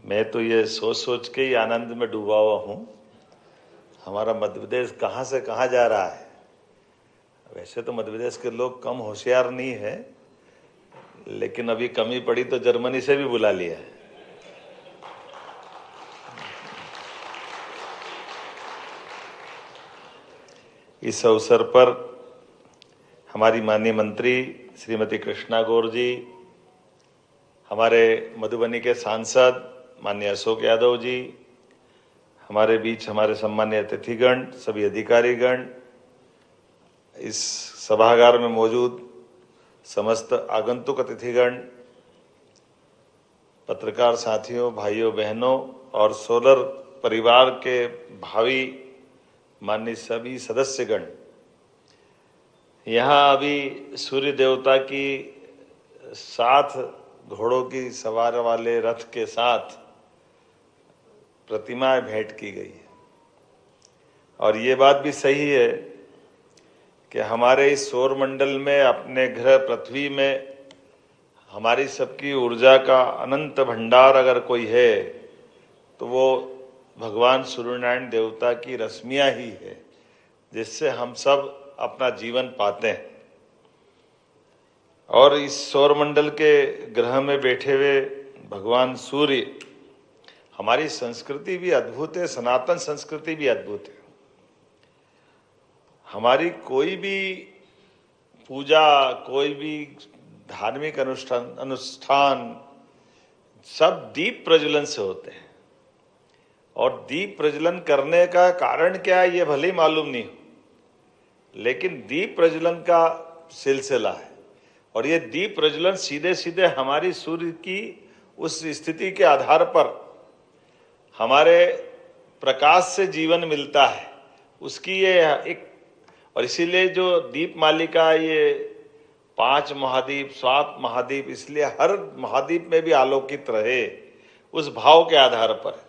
मैं तो ये सोच सोच के ही आनंद में डूबा हुआ हूँ। हमारा मध्य प्रदेश कहाँ से कहाँ जा रहा है। वैसे तो मध्य प्रदेश के लोग कम होशियार नहीं है, लेकिन अभी कमी पड़ी तो जर्मनी से भी बुला लिया है। इस अवसर पर हमारी माननीय मंत्री श्रीमती कृष्णा गौर जी, हमारे मधुबनी के सांसद माननीय अशोक यादव जी, हमारे बीच हमारे सम्मानीय अतिथिगण, सभी अधिकारीगण, इस सभागार में मौजूद समस्त आगंतुक अतिथिगण, पत्रकार साथियों, भाइयों बहनों और सोलर परिवार के भावी माननीय सभी सदस्यगण, यहाँ अभी सूर्य देवता की 7 घोड़ों की सवार वाले रथ के साथ प्रतिमाएं भेंट की गई है। और ये बात भी सही है कि हमारे इस सौर मंडल में, अपने ग्रह पृथ्वी में हमारी सबकी ऊर्जा का अनंत भंडार अगर कोई है तो वो भगवान सूर्यनारायण देवता की रश्मियां ही है, जिससे हम सब अपना जीवन पाते हैं। और इस सौर मंडल के ग्रह में बैठे हुए भगवान सूर्य, हमारी संस्कृति भी अद्भुत है, सनातन संस्कृति भी अद्भुत है। हमारी कोई भी पूजा, कोई भी धार्मिक अनुष्ठान सब दीप प्रज्वलन से होते हैं। और दीप प्रज्वलन करने का कारण क्या है ये भले ही मालूम नहीं हो, लेकिन दीप प्रज्वलन का सिलसिला है। और ये दीप प्रज्वलन सीधे सीधे हमारी सूर्य की उस स्थिति के आधार पर हमारे प्रकाश से जीवन मिलता है, उसकी ये एक। और इसीलिए जो दीप मालिका, ये 5 महाद्वीप, 7 महाद्वीप, इसलिए हर महाद्वीप में भी आलोकित रहे, उस भाव के आधार पर।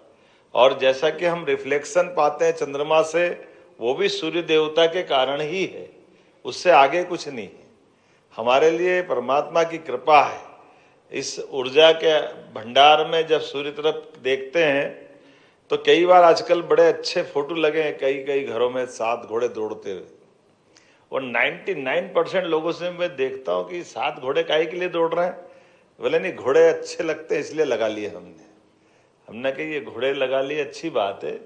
और जैसा कि हम रिफ्लेक्शन पाते हैं चंद्रमा से, वो भी सूर्य देवता के कारण ही है, उससे आगे कुछ नहीं है। हमारे लिए परमात्मा की कृपा है। इस ऊर्जा के भंडार में जब सूर्य तरफ देखते हैं तो कई बार आजकल बड़े अच्छे फोटो लगे हैं कई कई घरों में 7 घोड़े दौड़ते हुए। और 99% लोगों से मैं देखता हूँ कि 7 घोड़े काहे के लिए दौड़ रहे हैं। बोले नहीं, घोड़े अच्छे लगते हैं इसलिए लगा लिए हमने कहा ये घोड़े लगा लिए अच्छी बात है,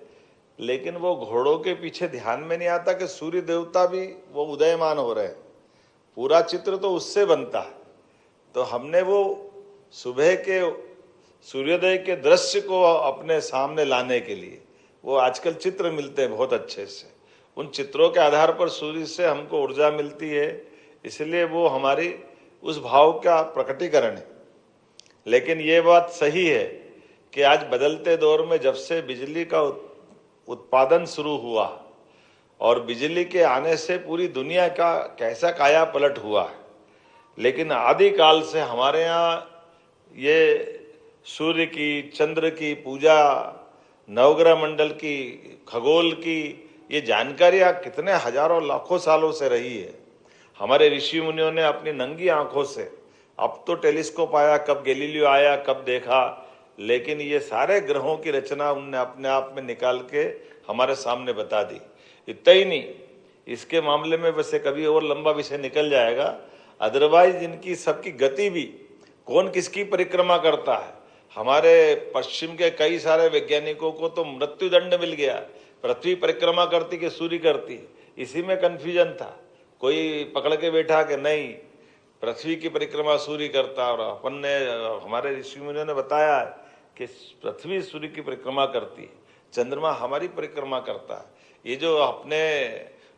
लेकिन वो घोड़ों के पीछे ध्यान में नहीं आता कि सूर्य देवता भी वो उदयमान हो रहे हैं। पूरा चित्र तो उससे बनता है। तो हमने वो सुबह के सूर्योदय के दृश्य को अपने सामने लाने के लिए वो आजकल चित्र मिलते हैं बहुत अच्छे से। उन चित्रों के आधार पर सूर्य से हमको ऊर्जा मिलती है, इसलिए वो हमारी उस भाव का प्रकटीकरण है। लेकिन ये बात सही है कि आज बदलते दौर में जब से बिजली का उत्पादन शुरू हुआ और बिजली के आने से पूरी दुनिया का कैसा काया पलट हुआ है, लेकिन आदिकाल से हमारे यहाँ ये सूर्य की, चंद्र की पूजा, नवग्रह मंडल की, खगोल की ये जानकारियाँ कितने हजारों लाखों सालों से रही है। हमारे ऋषि मुनियों ने अपनी नंगी आंखों से, अब तो टेलीस्कोप आया, कब गैलीलियो आया, कब देखा, लेकिन ये सारे ग्रहों की रचना उनने अपने आप में निकाल के हमारे सामने बता दी। इतना ही नहीं, इसके मामले में वैसे कभी और लंबा विषय निकल जाएगा। अदरवाइज इनकी सबकी गति भी, कौन किसकी परिक्रमा करता है। हमारे पश्चिम के कई सारे वैज्ञानिकों को तो मृत्युदंड मिल गया, पृथ्वी परिक्रमा करती कि सूर्य करती, इसी में कंफ्यूजन था। कोई पकड़ के बैठा कि नहीं पृथ्वी की परिक्रमा सूर्य करता, और अपन ने, हमारे ऋषि मुनियों ने बताया कि पृथ्वी सूर्य की परिक्रमा करती है, चंद्रमा हमारी परिक्रमा करता है। ये जो अपने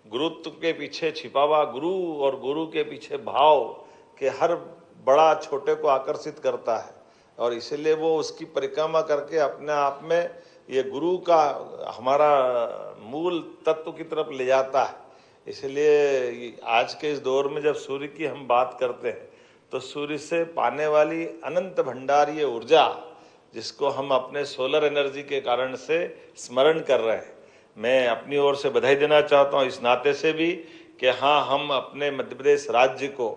गुरुत्व के पीछे छिपा हुआ गुरु और गुरु के पीछे भाव के हर बड़ा छोटे को आकर्षित करता है, और इसलिए वो उसकी परिक्रमा करके अपने आप में ये गुरु का हमारा मूल तत्व की तरफ ले जाता है। इसलिए आज के इस दौर में जब सूर्य की हम बात करते हैं तो सूर्य से पाने वाली अनंत भंडार ये ऊर्जा, जिसको हम अपने सोलर एनर्जी के कारण से स्मरण कर रहे हैं, मैं अपनी ओर से बधाई देना चाहता हूँ इस नाते से भी कि हाँ, हम अपने मध्य प्रदेश राज्य को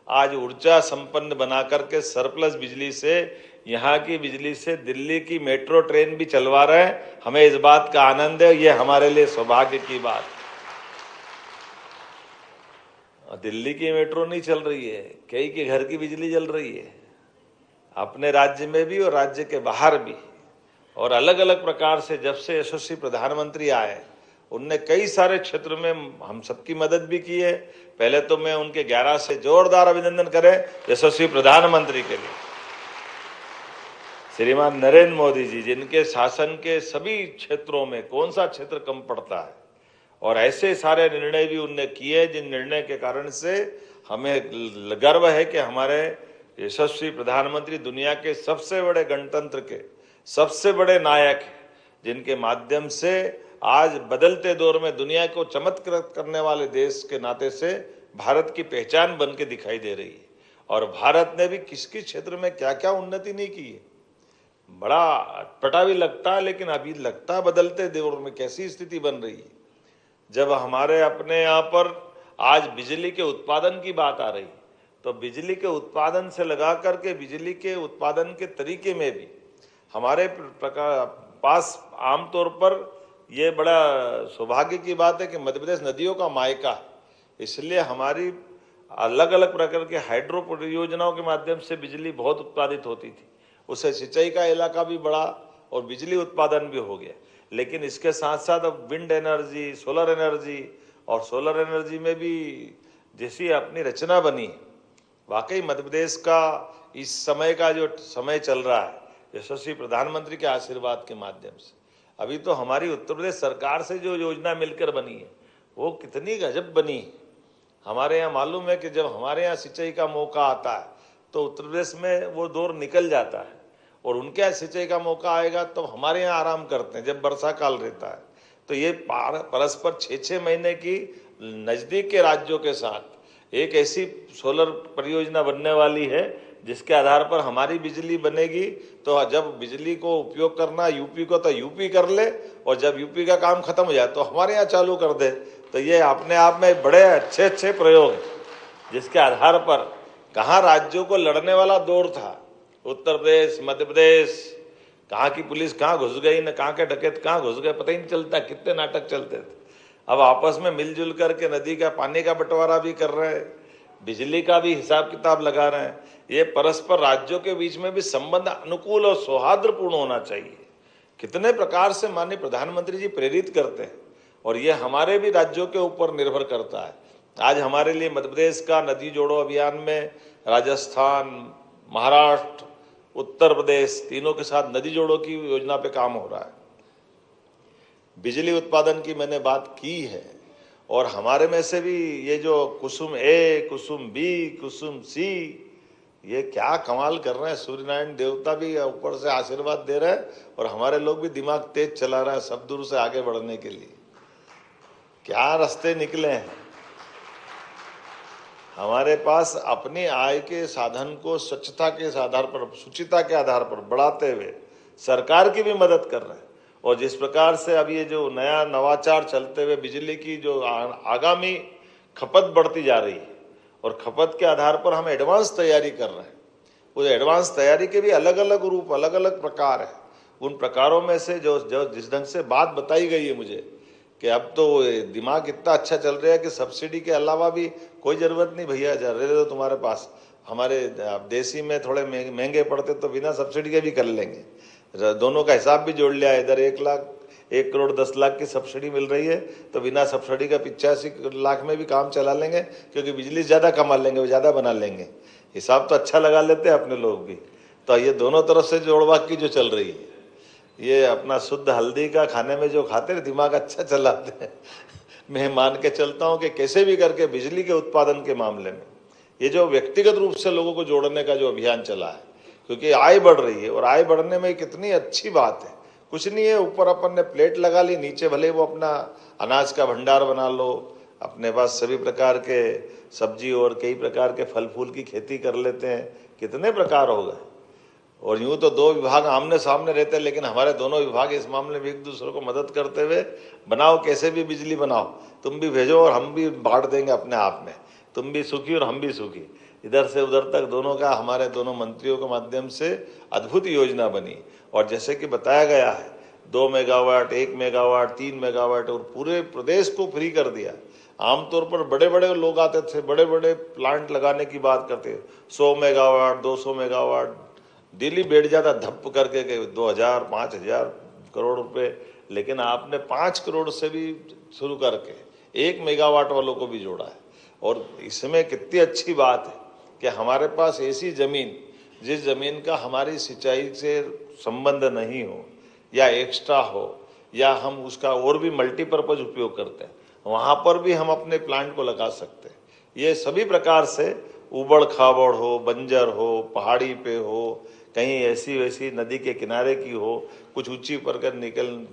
आज ऊर्जा संपन्न बना करके सरप्लस बिजली से यहाँ की बिजली से दिल्ली की मेट्रो ट्रेन भी चलवा रहे हैं। हमें इस बात का आनंद है, ये हमारे लिए सौभाग्य की बात। दिल्ली की मेट्रो नहीं चल रही है, कई के घर की बिजली जल रही है, अपने राज्य में भी और राज्य के बाहर भी। और अलग अलग प्रकार से जब से यशस्वी प्रधानमंत्री आए, उनने कई सारे क्षेत्र में हम सबकी मदद भी की है। पहले तो मैं उनके 11 से जोरदार अभिनंदन करें यशस्वी प्रधानमंत्री के लिए, श्रीमान नरेंद्र मोदी जी, जिनके शासन के सभी क्षेत्रों में कौन सा क्षेत्र कम पड़ता है, और ऐसे सारे निर्णय भी उनने किए जिन निर्णय के कारण से हमें गर्व है कि हमारे यशस्वी प्रधानमंत्री दुनिया के सबसे बड़े गणतंत्र के सबसे बड़े नायक हैं, जिनके माध्यम से आज बदलते दौर में दुनिया को चमत्कृत करने वाले देश के नाते से भारत की पहचान बन के दिखाई दे रही है। और भारत ने भी किस किस क्षेत्र में क्या क्या उन्नति नहीं की है, बड़ा अटपटा भी लगता है, लेकिन अभी लगता है बदलते दौर में कैसी स्थिति बन रही है। जब हमारे अपने यहाँ पर आज बिजली के उत्पादन की बात आ रही, तो बिजली के उत्पादन से लगा करके बिजली के उत्पादन के तरीके में भी हमारे पास आमतौर पर ये बड़ा सौभाग्य की बात है कि मध्य प्रदेश नदियों का मायका है, इसलिए हमारी अलग अलग प्रकार के हाइड्रो परियोजनाओं के माध्यम से बिजली बहुत उत्पादित होती थी। उससे सिंचाई का इलाका भी बढ़ा और बिजली उत्पादन भी हो गया। लेकिन इसके साथ साथ अब विंड एनर्जी, सोलर एनर्जी, और सोलर एनर्जी में भी जैसी अपनी रचना बनी, वाकई मध्य प्रदेश का इस समय का जो समय चल रहा है यशस्वी प्रधानमंत्री के आशीर्वाद के माध्यम से, अभी तो हमारी उत्तर प्रदेश सरकार से जो योजना मिलकर बनी है वो कितनी गजब बनी। हमारे यहाँ मालूम है कि जब हमारे यहाँ सिंचाई का मौका आता है तो उत्तर प्रदेश में वो दौर निकल जाता है, और उनके यहाँ सिंचाई का मौका आएगा तो हमारे यहाँ आराम करते हैं जब वर्षा काल रहता है। तो ये परस्पर 6-6 महीने की नज़दीक के राज्यों के साथ एक ऐसी सोलर परियोजना बनने वाली है जिसके आधार पर हमारी बिजली बनेगी। तो जब बिजली को उपयोग करना यूपी को तो यूपी कर ले, और जब यूपी का काम खत्म हो जाए तो हमारे यहाँ चालू कर दे। तो ये अपने आप में बड़े अच्छे प्रयोग हैं, जिसके आधार पर कहाँ राज्यों को लड़ने वाला दौर था, उत्तर प्रदेश, मध्य प्रदेश, कहाँ की पुलिस कहाँ घुस गई, न कहाँ के डकैत कहाँ घुस गए, पता ही नहीं चलता, कितने नाटक चलते थे। अब आपस में मिलजुल करके नदी का पानी का बंटवारा भी कर रहे हैं, बिजली का भी हिसाब किताब लगा रहे हैं। ये परस्पर राज्यों के बीच में भी संबंध अनुकूल और सौहार्दपूर्ण होना चाहिए। कितने प्रकार से माननीय प्रधानमंत्री जी प्रेरित करते हैं, और ये हमारे भी राज्यों के ऊपर निर्भर करता है। आज हमारे लिए मध्य प्रदेश का नदी जोड़ो अभियान में राजस्थान, महाराष्ट्र, उत्तर प्रदेश तीनों के साथ नदी जोड़ो की योजना पे काम हो रहा है। बिजली उत्पादन की मैंने बात की है, और हमारे में से भी ये जो कुसुम ए, कुसुम बी, कुसुम सी, ये क्या कमाल कर रहे हैं। सूर्यनारायण देवता भी ऊपर से आशीर्वाद दे रहे हैं, और हमारे लोग भी दिमाग तेज चला रहा है सब दूर से आगे बढ़ने के लिए। क्या रास्ते निकले हैं। हमारे पास अपनी आय के साधन को स्वच्छता के आधार पर, शुचिता के आधार पर बढ़ाते हुए सरकार की भी मदद कर रहे हैं। और जिस प्रकार से अब ये जो नया नवाचार चलते हुए बिजली की जो आगामी खपत बढ़ती जा रही है, और खपत के आधार पर हम एडवांस तैयारी कर रहे हैं। उस एडवांस तैयारी के भी अलग अलग रूप, अलग अलग प्रकार है। उन प्रकारों में से जो जिस ढंग से बात बताई गई है मुझे, कि अब तो दिमाग इतना अच्छा चल रहा है कि सब्सिडी के अलावा भी कोई ज़रूरत नहीं, भैया रहे तो तुम्हारे पास, हमारे देसी में थोड़े महंगे पड़ते तो बिना सब्सिडी के भी कर लेंगे। दोनों का हिसाब भी जोड़ लिया, इधर 1 करोड़ 10 लाख की सब्सिडी मिल रही है, तो बिना सब्सिडी का 85 लाख में भी काम चला लेंगे, क्योंकि बिजली ज़्यादा कमा लेंगे, वो ज़्यादा बना लेंगे। हिसाब तो अच्छा लगा लेते हैं अपने लोग भी। तो ये दोनों तरफ से जोड़वा की जो चल रही है, ये अपना शुद्ध हल्दी का खाने में जो खाते हैं दिमाग अच्छा चलाते हैं। मैं मान के चलता हूँ कि कैसे भी करके बिजली के उत्पादन के मामले में ये जो व्यक्तिगत रूप से लोगों को जोड़ने का जो अभियान चला है, क्योंकि आय बढ़ रही है, और आय बढ़ने में कितनी अच्छी बात है। कुछ नहीं है, ऊपर अपन ने प्लेट लगा ली, नीचे भले वो अपना अनाज का भंडार बना लो, अपने पास सभी प्रकार के सब्जी और कई प्रकार के फल फूल की खेती कर लेते हैं। कितने प्रकार हो गए। और यूं तो 2 विभाग आमने सामने रहते हैं, लेकिन हमारे दोनों विभाग इस मामले में एक दूसरे को मदद करते हुए, बनाओ कैसे भी बिजली बनाओ, तुम भी भेजो और हम भी बांट देंगे अपने आप में, तुम भी सुखी और हम भी सुखी। इधर से उधर तक दोनों का, हमारे दोनों मंत्रियों के माध्यम से अद्भुत योजना बनी। और जैसे कि बताया गया है, 2 मेगावाट, 1 मेगावाट, 3 मेगावाट, और पूरे प्रदेश को फ्री कर दिया। आमतौर पर बड़े बड़े लोग आते थे, बड़े बड़े प्लांट लगाने की बात करते, 100 मेगावाट, 200 मेगावाट, दिल्ली बैठ जाता धप करके 2000, 5000 करोड़ रुपए। लेकिन आपने 5 करोड़ से भी शुरू करके 1 मेगावाट वालों को भी जोड़ा है। और इसमें कितनी अच्छी बात है कि हमारे पास ऐसी जमीन, जिस जमीन का हमारी सिंचाई से संबंध नहीं हो या एक्स्ट्रा हो, या हम उसका और भी मल्टीपर्पज उपयोग करते हैं, वहाँ पर भी हम अपने प्लांट को लगा सकते हैं। ये सभी प्रकार से उबड़ खाबड़ हो, बंजर हो, पहाड़ी पे हो, कहीं ऐसी वैसी नदी के किनारे की हो, कुछ ऊंची पर कर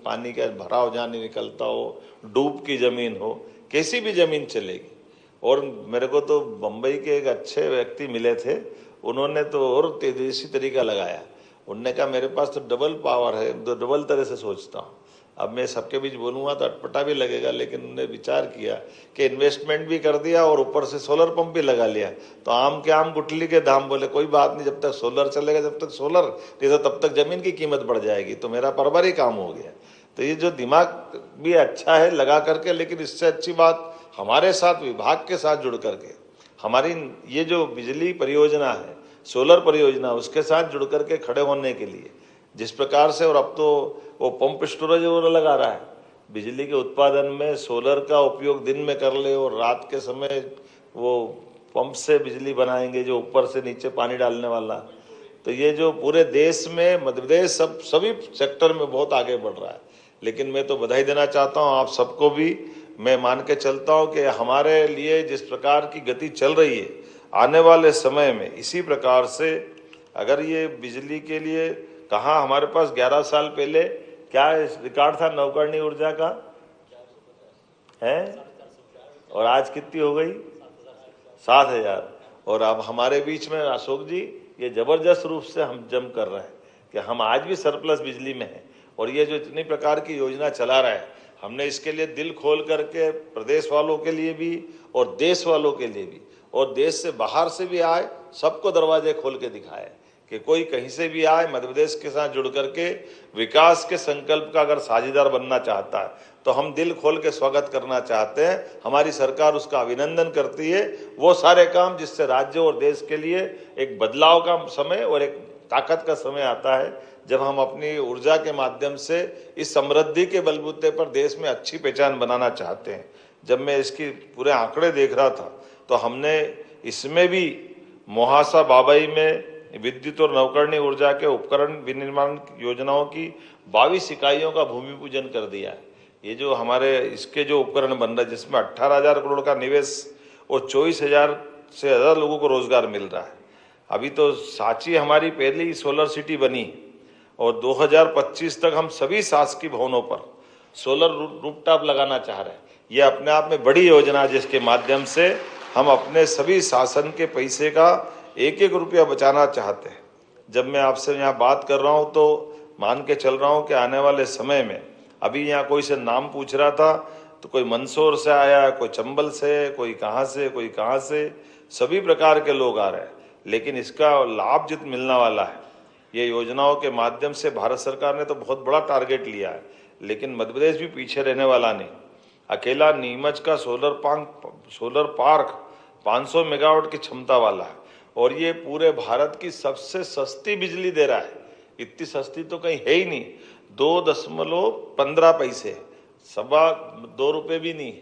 पानी का भराव जहाँ नहीं निकलता हो, डूब की जमीन हो, कैसी भी जमीन चलेगी। और मेरे को तो बम्बई के एक अच्छे व्यक्ति मिले थे, उन्होंने तो और तेजस्वी तरीका लगाया। उन्होंने कहा मेरे पास तो डबल पावर है, तो डबल तरह से सोचता हूँ। अब मैं सबके बीच बोलूँगा तो अटपटा भी लगेगा, लेकिन उन्होंने विचार किया कि इन्वेस्टमेंट भी कर दिया और ऊपर से सोलर पंप भी लगा लिया। तो आम के आम गुठली के दाम, बोले कोई बात नहीं, जब तक सोलर चलेगा जब तक सोलर, नहीं तो तब तक जमीन की कीमत बढ़ जाएगी। तो मेरा परवर ही काम हो गया। तो ये जो दिमाग भी अच्छा है लगा करके, लेकिन इससे अच्छी बात हमारे साथ विभाग के साथ जुड़ करके, हमारी ये जो बिजली परियोजना है, सोलर परियोजना, उसके साथ जुड़ करके खड़े होने के लिए जिस प्रकार से, और अब तो वो पंप स्टोरेज वो लगा रहा है, बिजली के उत्पादन में सोलर का उपयोग दिन में कर ले और रात के समय वो पंप से बिजली बनाएंगे जो ऊपर से नीचे पानी डालने वाला। तो ये जो पूरे देश में मध्य प्रदेश सभी सेक्टर में बहुत आगे बढ़ रहा है। लेकिन मैं तो बधाई देना चाहता हूँ आप सबको भी। मैं मान के चलता हूँ कि हमारे लिए जिस प्रकार की गति चल रही है, आने वाले समय में इसी प्रकार से अगर ये बिजली के लिए, कहाँ हमारे पास 11 साल पहले क्या रिकॉर्ड था नवकरणीय ऊर्जा का है, और आज कितनी हो गई? 7000। और अब हमारे बीच में अशोक जी ये जबरदस्त रूप से हम जम कर रहे हैं कि हम आज भी सरप्लस बिजली में हैं। और ये जो इतनी प्रकार की योजना चला रहा है, हमने इसके लिए दिल खोल करके प्रदेश वालों के लिए भी और देश वालों के लिए भी, और देश से बाहर से भी आए, सबको दरवाजे खोल के दिखाए कि कोई कहीं से भी आए, मध्य प्रदेश के साथ जुड़ करके विकास के संकल्प का अगर साझेदार बनना चाहता है तो हम दिल खोल के स्वागत करना चाहते हैं। हमारी सरकार उसका अभिनंदन करती है। वो सारे काम जिससे राज्य और देश के लिए एक बदलाव का समय और एक ताकत का समय आता है, जब हम अपनी ऊर्जा के माध्यम से इस समृद्धि के बलबूते पर देश में अच्छी पहचान बनाना चाहते हैं। जब मैं इसकी पूरे आंकड़े देख रहा था तो हमने इसमें भी मोहासा बाबई में विद्युत और नवकरणीय ऊर्जा के उपकरण विनिर्माण योजनाओं की 22 इकाइयों का भूमि पूजन कर दिया है। ये जो हमारे इसके जो उपकरण बन रहे हैं, जिसमें 18,000 करोड़ का निवेश और 24,000 से ज़्यादा लोगों को रोजगार मिल रहा है। अभी तो सांची हमारी पहली सोलर सिटी बनी और 2025 तक हम सभी शासकीय भवनों पर सोलर रूफटॉप लगाना चाह रहे हैं। ये अपने आप में बड़ी योजना है, जिसके माध्यम से हम अपने सभी शासन के पैसे का एक एक रुपया बचाना चाहते हैं। जब मैं आपसे यहाँ बात कर रहा हूँ तो मान के चल रहा हूँ कि आने वाले समय में, अभी यहाँ कोई से नाम पूछ रहा था तो कोई मंदसौर से आया, कोई चंबल से, कोई कहाँ से, सभी प्रकार के लोग आ रहे हैं। लेकिन इसका लाभ जित मिलने वाला है, ये योजनाओं के माध्यम से भारत सरकार ने तो बहुत बड़ा टारगेट लिया है, लेकिन मध्य प्रदेश भी पीछे रहने वाला नहीं। अकेला नीमच का सोलर पार्क 500 मेगावाट की क्षमता वाला है और ये पूरे भारत की सबसे सस्ती बिजली दे रहा है। इतनी सस्ती तो कहीं है ही नहीं, 2.15 पैसे, 2.25 रुपये भी नहीं।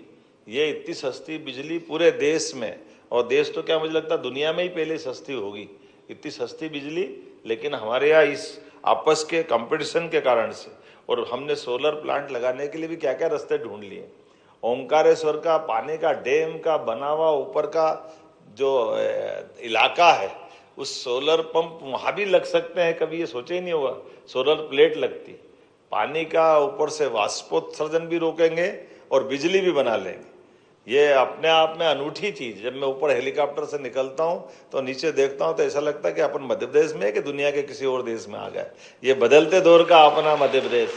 ये इतनी सस्ती बिजली पूरे देश में, और देश तो क्या मुझे लगता है दुनिया में ही पहले सस्ती होगी, इतनी सस्ती बिजली। लेकिन हमारे यहाँ इस आपस के कंपटीशन के कारण से, और हमने सोलर प्लांट लगाने के लिए भी क्या क्या रास्ते ढूंढ लिए। ओंकारेश्वर का पानी का डैम का बना हुआ ऊपर का जो इलाका है, उस सोलर पंप वहाँ भी लग सकते हैं। कभी ये सोचे ही नहीं होगा सोलर प्लेट लगती, पानी का ऊपर से वाष्पोत्सर्जन भी रोकेंगे और बिजली भी बना लेंगे। ये अपने आप में अनूठी चीज। जब मैं ऊपर हेलीकॉप्टर से निकलता हूँ तो नीचे देखता हूँ तो ऐसा लगता है कि अपन मध्य प्रदेश में है कि दुनिया के किसी और देश में आ गए। ये बदलते दौर का अपना मध्य प्रदेश,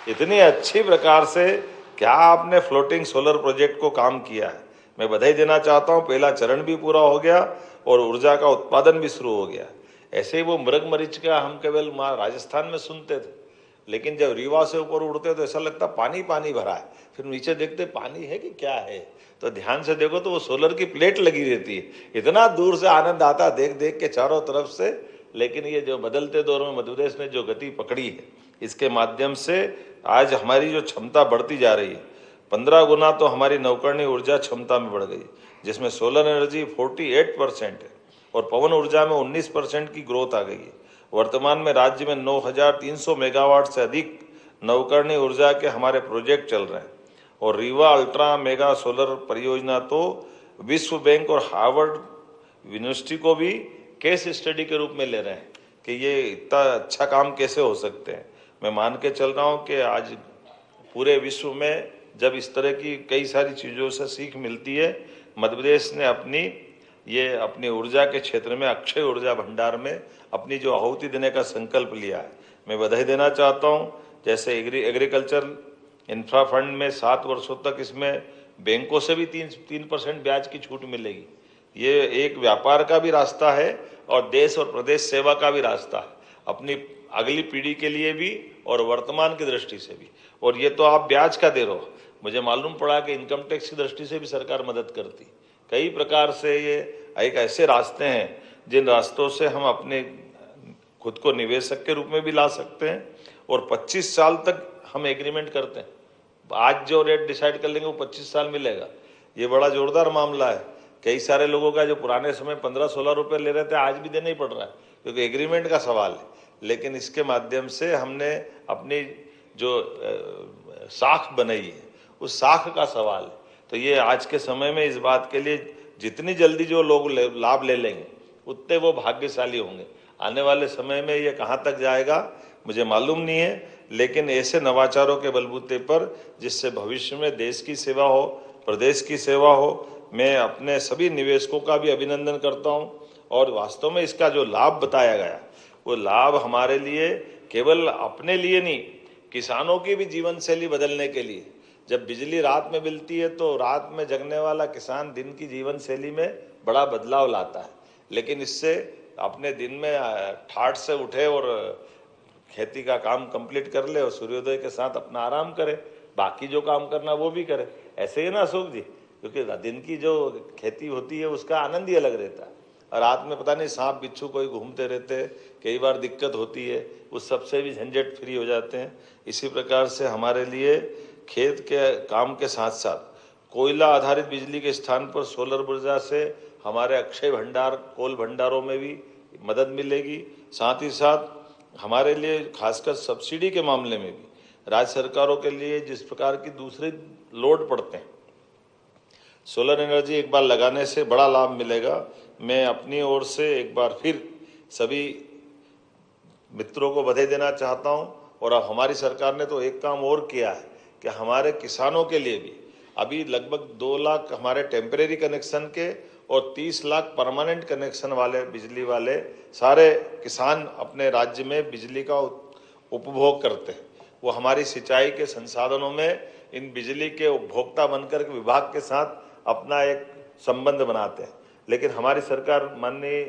इतनी अच्छी प्रकार से क्या आपने फ्लोटिंग सोलर प्रोजेक्ट को काम किया है। मैं बधाई देना चाहता हूँ, पहला चरण भी पूरा हो गया और ऊर्जा का उत्पादन भी शुरू हो गया। ऐसे ही वो मृग मरीचिका हम केवल राजस्थान में सुनते थे, लेकिन जब रीवा से ऊपर उड़ते तो ऐसा लगता पानी पानी भरा है, फिर नीचे देखते पानी है कि क्या है, तो ध्यान से देखो तो वो सोलर की प्लेट लगी रहती है। इतना दूर से आनंद आता देख देख के चारों तरफ से। लेकिन ये जो बदलते दौर में मध्य प्रदेश ने जो गति पकड़ी है, इसके माध्यम से आज हमारी जो क्षमता बढ़ती जा रही है, 15 गुना तो हमारी नवकरणीय ऊर्जा क्षमता में बढ़ गई, जिसमें सोलर एनर्जी 48% है और पवन ऊर्जा में 19% की ग्रोथ आ गई है। वर्तमान में राज्य में 9,300 मेगावाट से अधिक नवकरणीय ऊर्जा के हमारे प्रोजेक्ट चल रहे हैं और रीवा अल्ट्रा मेगा सोलर परियोजना तो विश्व बैंक और हार्वर्ड यूनिवर्सिटी को भी केस स्टडी के रूप में ले रहे हैं कि ये इतना अच्छा काम कैसे हो सकते हैं। मैं मान के चल रहा हूँ कि आज पूरे विश्व में जब इस तरह की कई सारी चीज़ों से सीख मिलती है, मध्य प्रदेश ने अपनी ऊर्जा के क्षेत्र में अक्षय ऊर्जा भंडार में अपनी जो आहुति देने का संकल्प लिया है, मैं बधाई देना चाहता हूँ। जैसे एग्रीकल्चर इंफ्रा फंड में 7 वर्षों तक इसमें बैंकों से भी 3% ब्याज की छूट मिलेगी। ये एक व्यापार का भी रास्ता है और देश और प्रदेश सेवा का भी रास्ता है, अपनी अगली पीढ़ी के लिए भी और वर्तमान की दृष्टि से भी। और ये तो आप ब्याज का दे रहे हो, मुझे मालूम पड़ा कि इनकम टैक्स की दृष्टि से भी सरकार मदद करती। कई प्रकार से ये एक ऐसे रास्ते हैं जिन रास्तों से हम अपने खुद को निवेशक के रूप में भी ला सकते हैं और 25 साल तक हम एग्रीमेंट करते हैं। आज जो रेट डिसाइड कर लेंगे वो 25 साल मिलेगा। ये बड़ा जोरदार मामला है। कई सारे लोगों का जो पुराने समय 15-16 रुपए ले रहे थे आज भी देना ही पड़ रहा है, क्योंकि एग्रीमेंट का सवाल है। लेकिन इसके माध्यम से हमने अपनी जो साख बनाई है उस साख का सवाल है। तो ये आज के समय में इस बात के लिए जितनी जल्दी जो लोग लाभ ले लेंगे उतने वो भाग्यशाली होंगे। आने वाले समय में ये कहाँ तक जाएगा मुझे मालूम नहीं है, लेकिन ऐसे नवाचारों के बलबूते पर जिससे भविष्य में देश की सेवा हो, प्रदेश की सेवा हो, मैं अपने सभी निवेशकों का भी अभिनंदन करता हूं। और वास्तव में इसका जो लाभ बताया गया वो लाभ हमारे लिए केवल अपने लिए नहीं, किसानों की भी जीवन शैली बदलने के लिए। जब बिजली रात में मिलती है तो रात में जगने वाला किसान दिन की जीवन शैली में बड़ा बदलाव लाता है, लेकिन इससे अपने दिन में ठाठ से उठे और खेती का काम कंप्लीट कर ले और सूर्योदय के साथ अपना आराम करे, बाकी जो काम करना वो भी करे। ऐसे ही ना अशोक जी, क्योंकि दिन की जो खेती होती है उसका आनंद ही अलग रहता है और रात में पता नहीं सांप बिच्छू कोई घूमते रहते, कई बार दिक्कत होती है, उस सबसे भी झंझट फ्री हो जाते हैं। इसी प्रकार से हमारे लिए खेत के काम के साथ साथ कोयला आधारित बिजली के स्थान पर सोलर ऊर्जा से हमारे अक्षय भंडार कोल भंडारों में भी मदद मिलेगी। साथ ही साथ हमारे लिए खासकर सब्सिडी के मामले में भी राज्य सरकारों के लिए जिस प्रकार की दूसरे लोड पड़ते हैं, सोलर एनर्जी एक बार लगाने से बड़ा लाभ मिलेगा। मैं अपनी ओर से एक बार फिर सभी मित्रों को बधाई देना चाहता हूं। और अब हमारी सरकार ने तो एक काम और किया है कि हमारे किसानों के लिए भी अभी लगभग 2 लाख हमारे टेम्परेरी कनेक्शन के और 30 लाख परमानेंट कनेक्शन वाले बिजली वाले सारे किसान अपने राज्य में बिजली का उपभोग करते हैं। वो हमारी सिंचाई के संसाधनों में इन बिजली के उपभोक्ता बनकर के विभाग के साथ अपना एक संबंध बनाते हैं। लेकिन हमारी सरकार माननीय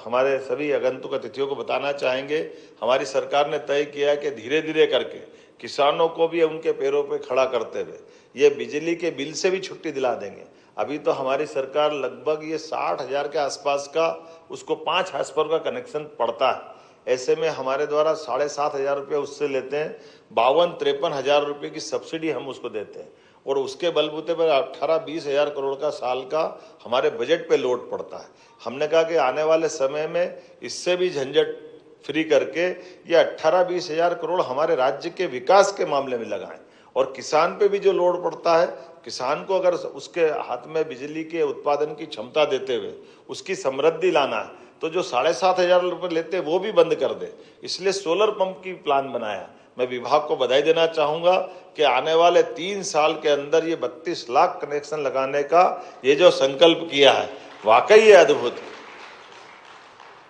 हमारे सभी आगंतुक अतिथियों को बताना चाहेंगे, हमारी सरकार ने तय किया कि धीरे धीरे करके किसानों को भी उनके पैरों पे खड़ा करते हुए ये बिजली के बिल से भी छुट्टी दिला देंगे। अभी तो हमारी सरकार लगभग ये 60,000 के आसपास का उसको 5 हाउस पावर का कनेक्शन पड़ता है। ऐसे में हमारे द्वारा 7,500 रुपये उससे लेते हैं, 52-53 हजार रुपये की सब्सिडी हम उसको देते हैं और उसके बलबूते पर 18-20 हजार करोड़ का साल का हमारे बजट पे लोड पड़ता है। हमने कहा कि आने वाले समय में इससे भी झंझट फ्री करके ये 18-20 हजार करोड़ हमारे राज्य के विकास के मामले में लगाएं और किसान पे भी जो लोड पड़ता है, किसान को अगर उसके हाथ में बिजली के उत्पादन की क्षमता देते हुए उसकी समृद्धि लाना है तो जो 7,500 रुपये लेते वो भी बंद कर दे। इसलिए सोलर पंप की प्लान बनाया। मैं विभाग को बधाई देना चाहूंगा कि आने वाले 3 साल के अंदर ये 32 लाख कनेक्शन लगाने का ये जो संकल्प किया है वाकई ये अद्भुत है,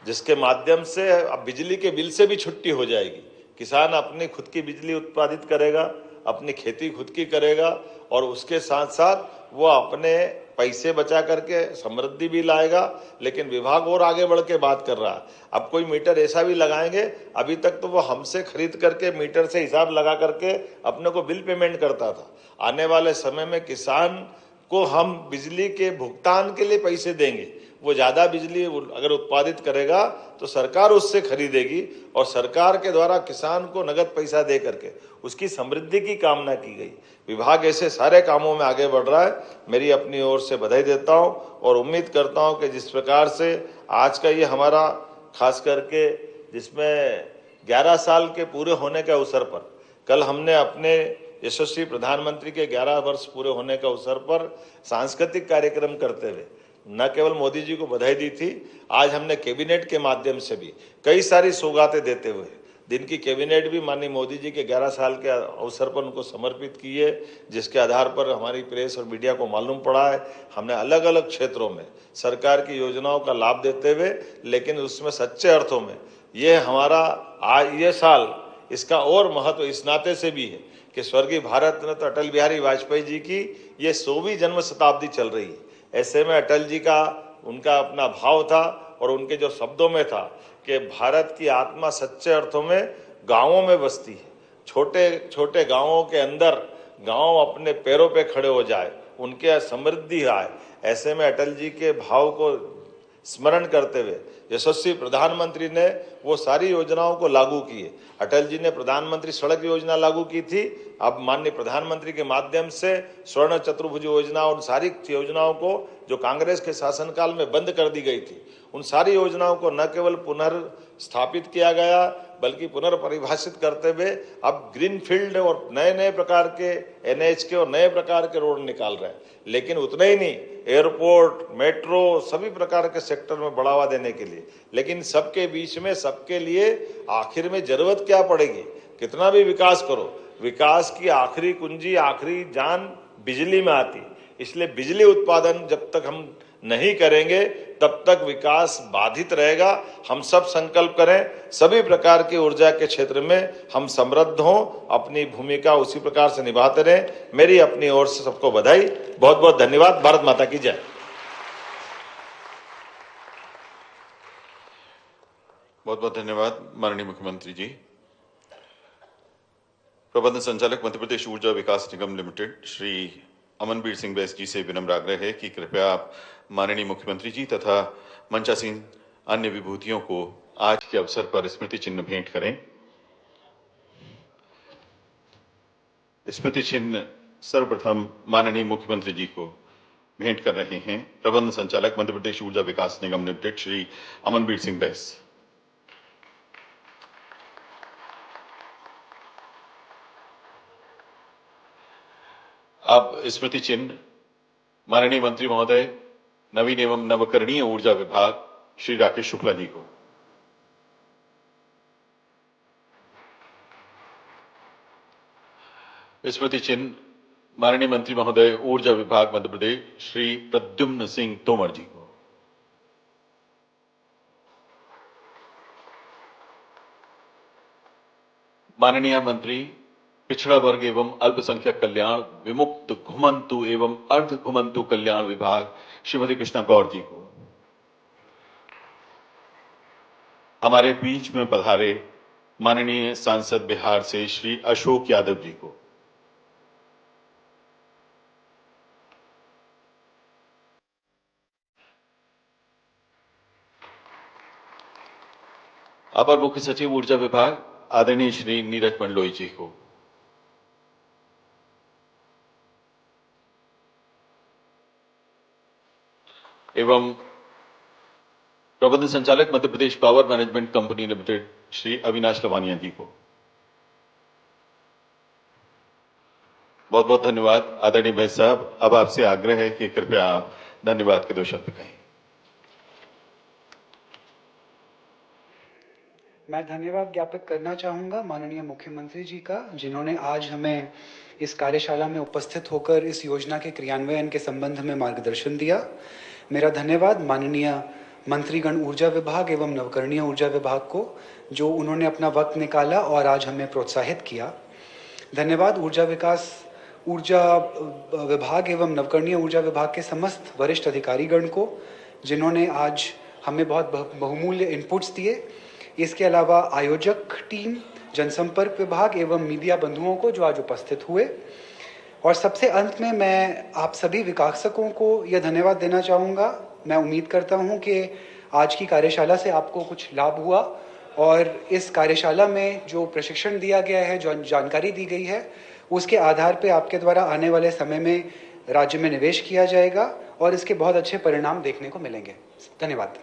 जिसके माध्यम से अब बिजली के बिल से भी छुट्टी हो जाएगी। किसान अपनी खुद की बिजली उत्पादित करेगा, अपनी खेती खुद की करेगा और उसके साथ साथ वो अपने पैसे बचा करके समृद्धि भी लाएगा, लेकिन विभाग और आगे बढ़ के बात कर रहा है। अब कोई मीटर ऐसा भी लगाएंगे, अभी तक तो वो हमसे खरीद करके मीटर से हिसाब लगा करके अपने को बिल पेमेंट करता था। आने वाले समय में किसान को हम बिजली के भुगतान के लिए पैसे देंगे, वो ज़्यादा बिजली अगर उत्पादित करेगा तो सरकार उससे खरीदेगी और सरकार के द्वारा किसान को नगद पैसा दे करके उसकी समृद्धि की कामना की गई। विभाग ऐसे सारे कामों में आगे बढ़ रहा है। मेरी अपनी ओर से बधाई देता हूं और उम्मीद करता हूं कि जिस प्रकार से आज का ये हमारा खास करके जिसमें 11 साल के पूरे होने के अवसर पर कल हमने अपने यशस्वी प्रधानमंत्री के 11 वर्ष पूरे होने के अवसर पर सांस्कृतिक कार्यक्रम करते हुए न केवल मोदी जी को बधाई दी थी, आज हमने कैबिनेट के माध्यम से भी कई सारी सौगातें देते हुए दिन की कैबिनेट भी माननीय मोदी जी के 11 साल के अवसर पर उनको समर्पित की है, जिसके आधार पर हमारी प्रेस और मीडिया को मालूम पड़ा है हमने अलग अलग क्षेत्रों में सरकार की योजनाओं का लाभ देते हुए, लेकिन उसमें सच्चे अर्थों में ये हमारा ये साल इसका और महत्व इस नाते से भी है कि स्वर्गीय भारत रत्न अटल बिहारी वाजपेयी जी की ये 100वीं जन्म शताब्दी चल रही है। ऐसे में अटल जी का उनका अपना भाव था और उनके जो शब्दों में था कि भारत की आत्मा सच्चे अर्थों में गांवों में बसती है। छोटे छोटे गांवों के अंदर गांव अपने पैरों पे खड़े हो जाए, उनके समृद्धि आए। ऐसे में अटल जी के भाव को स्मरण करते हुए यशस्वी प्रधानमंत्री ने वो सारी योजनाओं को लागू किए। अटल जी ने प्रधानमंत्री सड़क योजना लागू की थी, अब माननीय प्रधानमंत्री के माध्यम से स्वर्ण चतुर्भुज योजना, उन सारी योजनाओं को जो कांग्रेस के शासनकाल में बंद कर दी गई थी, उन सारी योजनाओं को न केवल पुनर्स्थापित किया गया बल्कि पुनर्परिभाषित करते हुए अब ग्रीन फील्ड और नए नए प्रकार के NH के और नए प्रकार के रोड निकाल रहे हैं। लेकिन उतना ही नहीं, एयरपोर्ट, मेट्रो, सभी प्रकार के सेक्टर में बढ़ावा देने के लिए। लेकिन सबके बीच में सबके लिए आखिर में जरूरत क्या पड़ेगी? कितना भी विकास करो, विकास की आखिरी कुंजी, आखिरी जान बिजली में आती। इसलिए बिजली उत्पादन जब तक हम नहीं करेंगे तब तक विकास बाधित रहेगा। हम सब संकल्प करें, सभी प्रकार की ऊर्जा के क्षेत्र में हम समृद्ध हों, अपनी भूमिका उसी प्रकार से निभाते रहें। मेरी अपनी ओर से सबको बधाई, बहुत बहुत धन्यवाद। भारत माता की जय। बहुत बहुत धन्यवाद माननीय मुख्यमंत्री जी। प्रबंध संचालक मध्य प्रदेश ऊर्जा विकास निगम लिमिटेड श्री अमनबीर सिंह बैस जी से विनम्र आग्रह है कि कृपया आप माननीय मुख्यमंत्री जी तथा मंचासीन अन्य विभूतियों को आज के अवसर पर स्मृति चिन्ह भेंट करें। स्मृति चिन्ह सर्वप्रथम माननीय मुख्यमंत्री जी को भेंट कर रहे हैं प्रबंध संचालक मध्य प्रदेश ऊर्जा विकास निगम लिमिटेड श्री अमनबीर सिंह बैस। अब स्मृति चिन्ह माननीय मंत्री महोदय नवीन एवं नवकरणीय ऊर्जा विभाग श्री राकेश शुक्ला जी को। स्मृति चिन्ह माननीय मंत्री महोदय ऊर्जा विभाग मध्य प्रदेश श्री प्रद्युम्न सिंह तोमर जी को। माननीय मंत्री पिछड़ा वर्ग एवं अल्पसंख्यक कल्याण, विमुक्त घुमंतु एवं अर्ध घुमंतु कल्याण विभाग श्रीमती कृष्णा गौर जी को। हमारे बीच में पधारे माननीय सांसद बिहार से श्री अशोक यादव जी को। अपर मुख्य सचिव ऊर्जा विभाग आदरणीय श्री नीरज मंडलोई जी को। एवं प्रबंध संचालक Madhya Pradesh power management company limited Shri Avinash Lavania ji को। बहुत बहुत धन्यवाद आदरणीय भाई साहब। अब आपसे आग्रह है कि कृपया आप धन्यवाद के 2 शब्द कहें। मैं धन्यवाद ज्ञापित करना चाहूंगा माननीय मुख्यमंत्री जी का, जिन्होंने आज हमें इस कार्यशाला में उपस्थित होकर इस योजना के क्रियान्वयन के संबंध में मार्गदर्शन दिया। मेरा धन्यवाद माननीय मंत्रीगण ऊर्जा विभाग एवं नवकरणीय ऊर्जा विभाग को, जो उन्होंने अपना वक्त निकाला और आज हमें प्रोत्साहित किया। धन्यवाद ऊर्जा विभाग एवं नवकरणीय ऊर्जा विभाग के समस्त वरिष्ठ अधिकारीगण को, जिन्होंने आज हमें बहुत बहुमूल्य इनपुट्स दिए। इसके अलावा आयोजक टीम, जनसंपर्क विभाग एवं मीडिया बंधुओं को जो आज उपस्थित हुए। और सबसे अंत में मैं आप सभी विकासकों को यह धन्यवाद देना चाहूँगा। मैं उम्मीद करता हूँ कि आज की कार्यशाला से आपको कुछ लाभ हुआ और इस कार्यशाला में जो प्रशिक्षण दिया गया है, जो जानकारी दी गई है, उसके आधार पे आपके द्वारा आने वाले समय में राज्य में निवेश किया जाएगा और इसके बहुत अच्छे परिणाम देखने को मिलेंगे। धन्यवाद।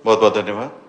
बहुत बहुत धन्यवाद।